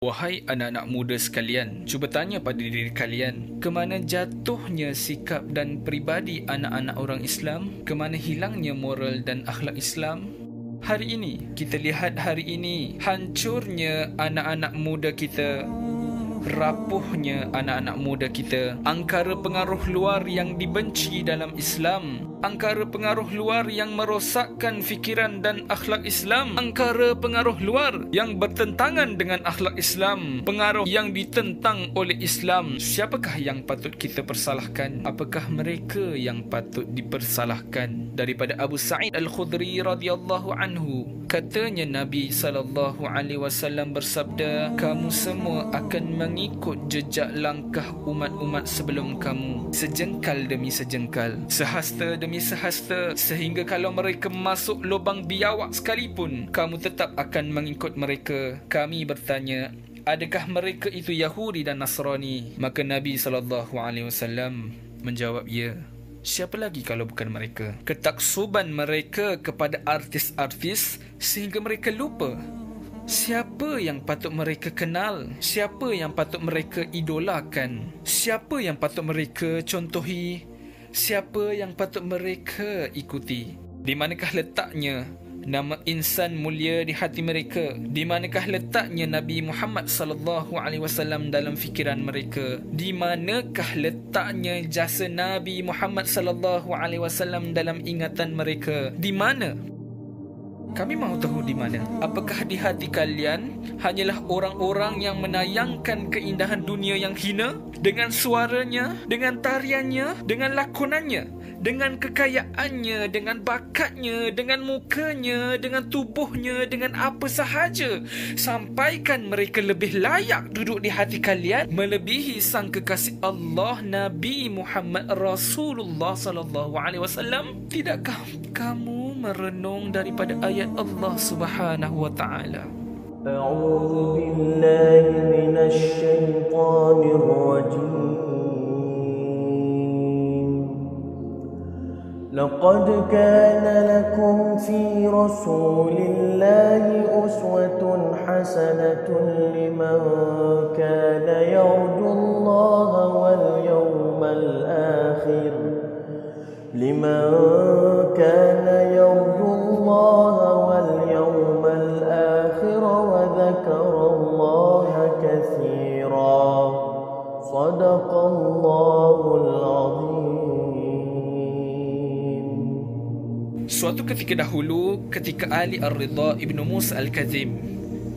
Wahai anak-anak muda sekalian, cuba tanya pada diri kalian, ke mana jatuhnya sikap dan peribadi anak-anak orang Islam? Ke mana hilangnya moral dan akhlak Islam? Hari ini, kita lihat hari ini, hancurnya anak-anak muda kita, rapuhnya anak-anak muda kita, angkara pengaruh luar yang dibenci dalam Islam, angkara pengaruh luar yang merosakkan fikiran dan akhlak Islam, angkara pengaruh luar yang bertentangan dengan akhlak Islam, pengaruh yang ditentang oleh Islam. Siapakah yang patut kita persalahkan? Apakah mereka yang patut dipersalahkan? Daripada Abu Sa'id Al-Khudri radhiyallahu anhu, katanya Nabi SAW bersabda, kamu semua akan mengikut jejak langkah umat-umat sebelum kamu, sejengkal demi sejengkal, sehasta demi sehasta, sehingga kalau mereka masuk lubang biawak sekalipun, kamu tetap akan mengikut mereka. Kami bertanya, adakah mereka itu Yahudi dan Nasrani? Maka Nabi SAW menjawab, ya. Siapa lagi kalau bukan mereka? Ketaksuban mereka kepada artis-artis sehingga mereka lupa siapa yang patut mereka kenal, siapa yang patut mereka idolakan, siapa yang patut mereka contohi, siapa yang patut mereka ikuti. Di manakah letaknya nama insan mulia di hati mereka? Di manakah letaknya Nabi Muhammad SAW dalam fikiran mereka? Di manakah letaknya jasa Nabi Muhammad SAW dalam ingatan mereka? Di mana? Kami mahu tahu di mana. Apakah di hati kalian hanyalah orang-orang yang menayangkan keindahan dunia yang hina dengan suaranya, dengan tariannya, dengan lakonannya, dengan kekayaannya, dengan bakatnya, dengan mukanya, dengan tubuhnya, dengan apa sahaja, sampaikan mereka lebih layak duduk di hati kalian melebihi sang kekasih Allah Nabi Muhammad Rasulullah SAW? Tidakkah kamu merenung daripada ayat Allah Subhanahu wa taala? A'udzu billahi minasy syaithanir rajim. Laqad kana lakum fi rasulillahi uswatun hasanatun liman kana yarjullaha wal yawmal akhir. لمن كان يرجو الله واليوم الآخر وذكر الله كثيرا صدق الله العظيم. Suatu ketika dahulu, ketika Ali Ar-Ridha Ibn Musa Al-Kazim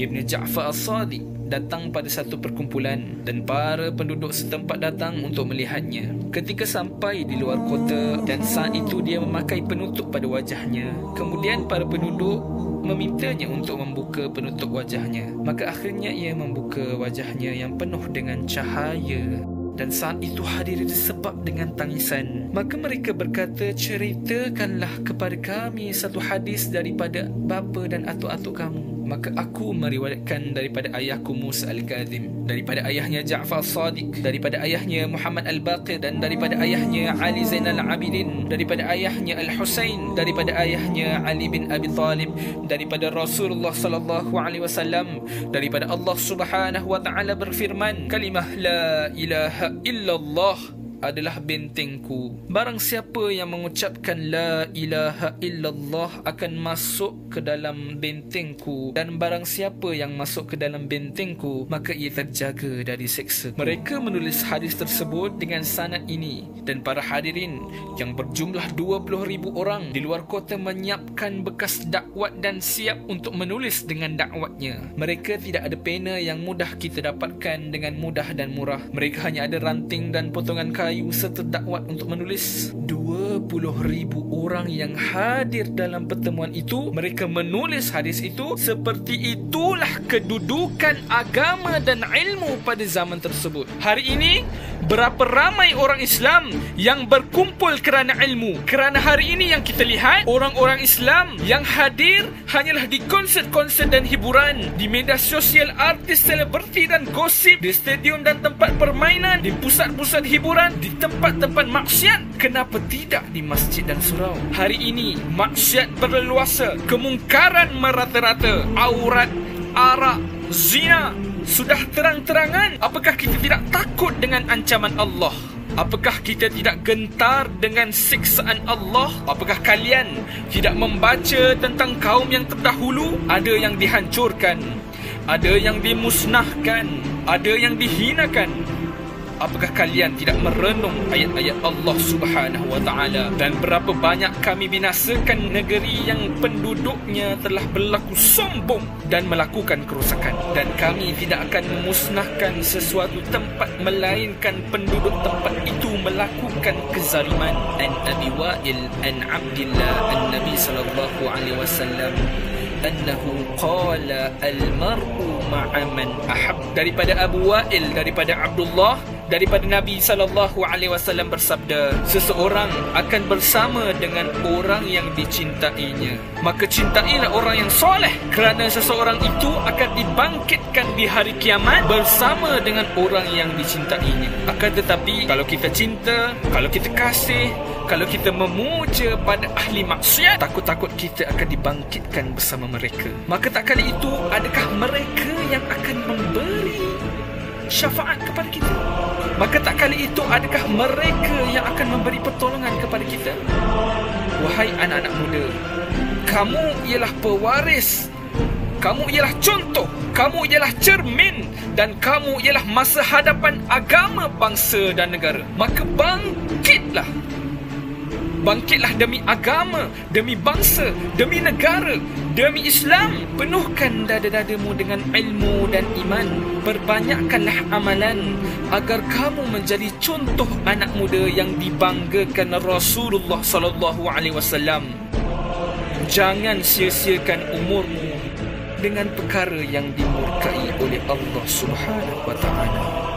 Ibn Ja'far As-Sadiq datang pada satu perkumpulan dan para penduduk setempat datang untuk melihatnya. Ketika sampai di luar kota dan saat itu dia memakai penutup pada wajahnya, kemudian para penduduk memintanya untuk membuka penutup wajahnya. Maka akhirnya ia membuka wajahnya yang penuh dengan cahaya. Dan saat itu hadirin disebab dengan tangisan. Maka mereka berkata, ceritakanlah kepada kami satu hadis daripada bapa dan atuk-atuk kamu. Maka aku meriwayatkan daripada ayahku Musa Al-Kazim, daripada ayahnya Ja'far Sadiq, daripada ayahnya Muhammad Al-Baqir, dan daripada ayahnya Ali Zainal Abidin, daripada ayahnya Al-Husain, daripada ayahnya Ali bin Abi Talib, daripada Rasulullah SAW, daripada Allah Subhanahu wa taala berfirman, kalimah la ilaha illallah adalah bentengku. Barang siapa yang mengucapkan la ilaha illallah akan masuk ke dalam bentengku, dan barang siapa yang masuk ke dalam bentengku maka ia terjaga dari seksa. Mereka menulis hadis tersebut dengan sanad ini, dan para hadirin yang berjumlah 20,000 orang di luar kota menyiapkan bekas dakwat dan siap untuk menulis dengan dakwatnya. Mereka tidak ada pena yang mudah kita dapatkan dengan mudah dan murah. Mereka hanya ada ranting dan potongan kayu serta dakwat untuk menulis. 20,000 orang yang hadir dalam pertemuan itu, mereka menulis hadis itu. Seperti itulah kedudukan agama dan ilmu pada zaman tersebut. Hari ini, berapa ramai orang Islam yang berkumpul kerana ilmu. Kerana hari ini yang kita lihat, orang-orang Islam yang hadir hanyalah di konsert-konsert dan hiburan, di media sosial, artis, selebriti dan gosip, di stadium dan tempat permainan, di pusat-pusat hiburan, di tempat-tempat maksiat. Kenapa tidak di masjid dan surau? Hari ini maksiat berleluasa, kemungkaran merata-rata, aurat, arak, zina, Sudah terang-terangan, apakah kita tidak takut dengan ancaman Allah? Apakah kita tidak gentar dengan siksaan Allah? Apakah kalian tidak membaca tentang kaum yang terdahulu? Ada yang dihancurkan, ada yang dimusnahkan, ada yang dihinakan. Apakah kalian tidak merenung ayat-ayat Allah Subhanahu wa taala? Dan berapa banyak kami binasakan negeri yang penduduknya telah berlaku sombong dan melakukan kerosakan. Dan kami tidak akan memusnahkan sesuatu tempat melainkan penduduk tempat itu melakukan kezaliman. An Abi Wa'il an Abdillah an-Nabi sallallahu alaihi wasallam annahu qala al-mar'u ma'a man ahab. Daripada Abu Wa'il, daripada Abdullah, daripada Nabi SAW bersabda, seseorang akan bersama dengan orang yang dicintainya. Maka cintailah orang yang soleh, kerana seseorang itu akan dibangkitkan di hari kiamat bersama dengan orang yang dicintainya. Akan tetapi kalau kita cinta, kalau kita kasih, kalau kita memuja pada ahli maksiat, takut-takut kita akan dibangkitkan bersama mereka. Maka tak kala itu, adakah mereka yang akan memberi syafaat kepada kita? Maka tak kala itu, adakah mereka yang akan memberi pertolongan kepada kita? Wahai anak-anak muda, kamu ialah pewaris, kamu ialah contoh, kamu ialah cermin, dan kamu ialah masa hadapan agama bangsa dan negara. Maka bangkitlah. Bangkitlah demi agama, demi bangsa, demi negara, demi Islam. Penuhkan dada-dadamu dengan ilmu dan iman. Perbanyakkanlah amalan agar kamu menjadi contoh anak muda yang dibanggakan Rasulullah sallallahu alaihi wasallam. Jangan sia-siakan umurmu dengan perkara yang dimurkai oleh Allah Subhanahu wa taala.